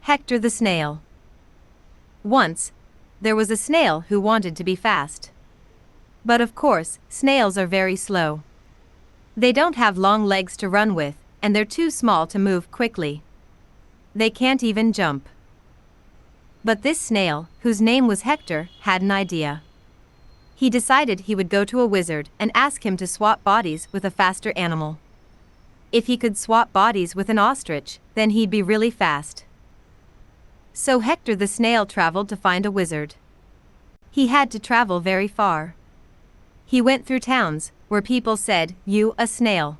Hector the Snail. Once, there was a snail who wanted to be fast. But of course, snails are very slow. They don't have long legs to run with, and they're too small to move quickly. They can't even jump. But this snail, whose name was Hector, had an idea. He decided he would go to a wizard and ask him to swap bodies with a faster animal. If he could swap bodies with an ostrich, then he'd be really fast. So Hector the snail traveled to find a wizard. He had to travel very far. He went through towns, where people said, "You, a snail."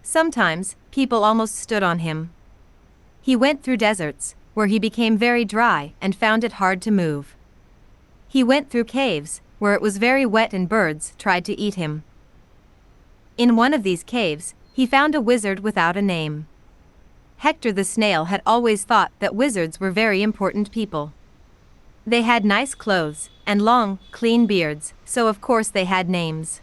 Sometimes, people almost stood on him. He went through deserts, where he became very dry and found it hard to move. He went through caves, where it was very wet and birds tried to eat him. In one of these caves, he found a wizard without a name. Hector the snail had always thought that wizards were very important people. They had nice clothes and long, clean beards, so of course they had names.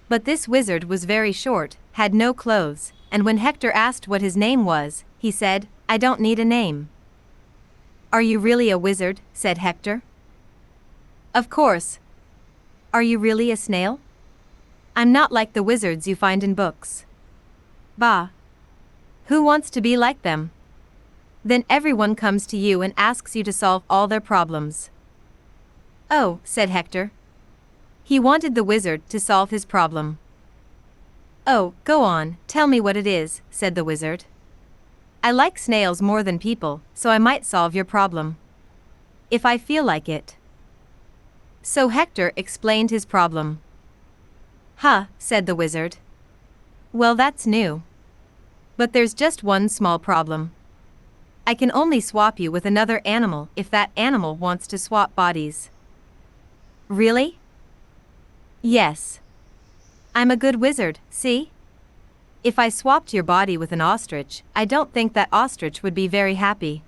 But this wizard was very short, had no clothes, and when Hector asked what his name was, he said, "I don't need a name." "Are you really a wizard?" said Hector. "Of course." "Are you really a snail?" "I'm not like the wizards you find in books." "Bah. Who wants to be like them?" "Then everyone comes to you and asks you to solve all their problems." "Oh," said Hector. He wanted the wizard to solve his problem. "Oh, go on, tell me what it is," said the wizard. "I like snails more than people, so I might solve your problem. If I feel like it." So Hector explained his problem. "Huh," said the wizard. "Well, that's new. But there's just one small problem. I can only swap you with another animal if that animal wants to swap bodies." "Really?" "Yes. I'm a good wizard, see? If I swapped your body with an ostrich, I don't think that ostrich would be very happy.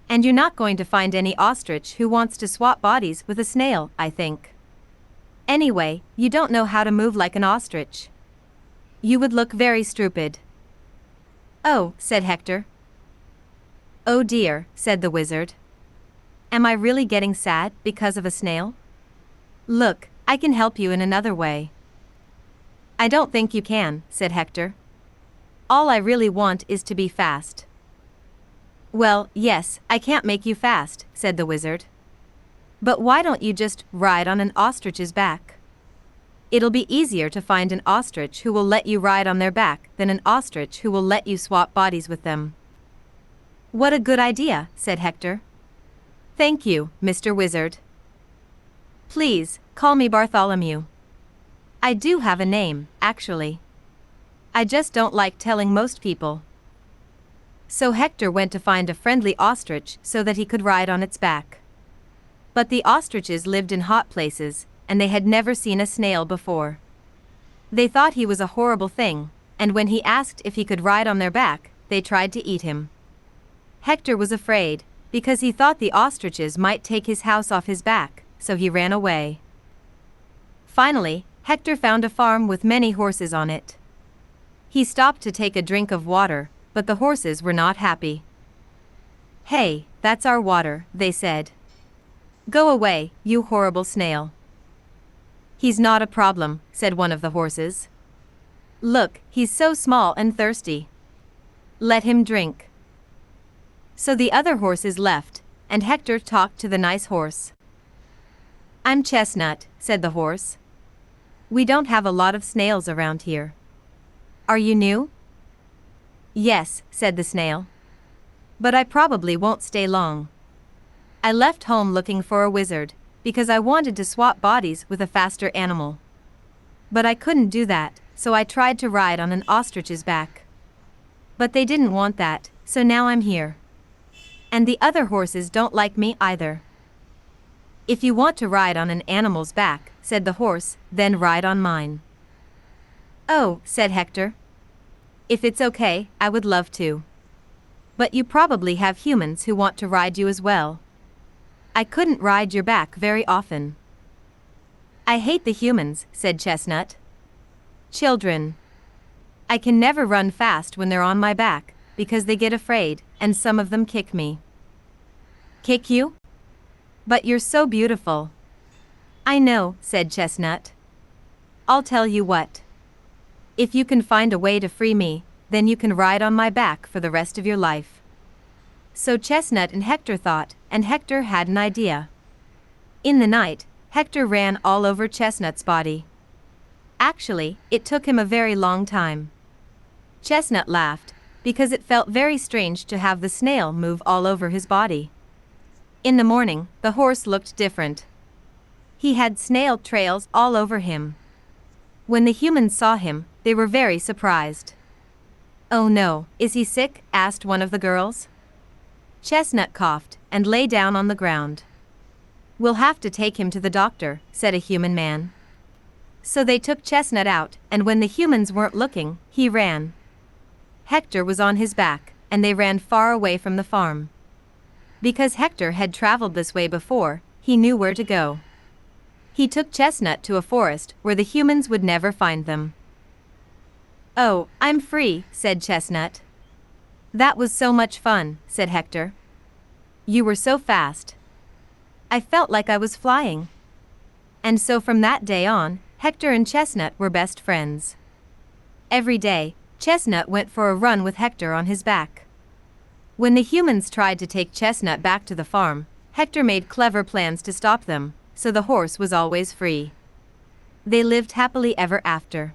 And you're not going to find any ostrich who wants to swap bodies with a snail, I think. Anyway, you don't know how to move like an ostrich. You would look very stupid." "Oh," said Hector. "Oh dear," said the wizard. "Am I really getting sad because of a snail? Look, I can help you in another way." "I don't think you can," said Hector. "All I really want is to be fast." "Well, yes, I can't make you fast," said the wizard. "But why don't you just ride on an ostrich's back? It'll be easier to find an ostrich who will let you ride on their back than an ostrich who will let you swap bodies with them." "What a good idea," said Hector. "Thank you, Mr. Wizard. Please, call me Bartholomew. I do have a name, actually. I just don't like telling most people." So Hector went to find a friendly ostrich so that he could ride on its back. But the ostriches lived in hot places, and they had never seen a snail before. They thought he was a horrible thing, and when he asked if he could ride on their back, they tried to eat him. Hector was afraid, because he thought the ostriches might take his house off his back, so he ran away. Finally, Hector found a farm with many horses on it. He stopped to take a drink of water, but the horses were not happy. "Hey, that's our water," they said. "Go away, you horrible snail." "He's not a problem," said one of the horses. "Look, he's so small and thirsty. Let him drink." So the other horses left, and Hector talked to the nice horse. "I'm Chestnut," said the horse. "We don't have a lot of snails around here. Are you new?" "Yes," said the snail. "But I probably won't stay long. I left home looking for a wizard, because I wanted to swap bodies with a faster animal. But I couldn't do that, so I tried to ride on an ostrich's back. But they didn't want that, so now I'm here. And the other horses don't like me either." "If you want to ride on an animal's back," said the horse, "then ride on mine." "Oh," said Hector. "If it's okay, I would love to. But you probably have humans who want to ride you as well. I couldn't ride your back very often." "I hate the humans," said Chestnut. "Children. I can never run fast when they're on my back, because they get afraid, and some of them kick me. Kick you? But you're so beautiful. I know, said Chestnut. I'll tell you what. If you can find a way to free me, then you can ride on my back for the rest of your life. So Chestnut and Hector thought, and Hector had an idea. In the night, Hector ran all over Chestnut's body. Actually, it took him a very long time. Chestnut laughed, because it felt very strange to have the snail move all over his body. In the morning, the horse looked different. He had snail trails all over him. When the humans saw him, they were very surprised. Oh no, is he sick? Asked one of the girls. Chestnut coughed and lay down on the ground. We'll have to take him to the doctor, said a human man. So they took Chestnut out, and when the humans weren't looking, he ran. Hector was on his back, and they ran far away from the farm. Because Hector had traveled this way before, he knew where to go. He took Chestnut to a forest where the humans would never find them. Oh, I'm free, said Chestnut. That was so much fun, said Hector. You were so fast. I felt like I was flying. And so from that day on, Hector and Chestnut were best friends. Every day, Chestnut went for a run with Hector on his back. When the humans tried to take Chestnut back to the farm, Hector made clever plans to stop them, so the horse was always free. They lived happily ever after.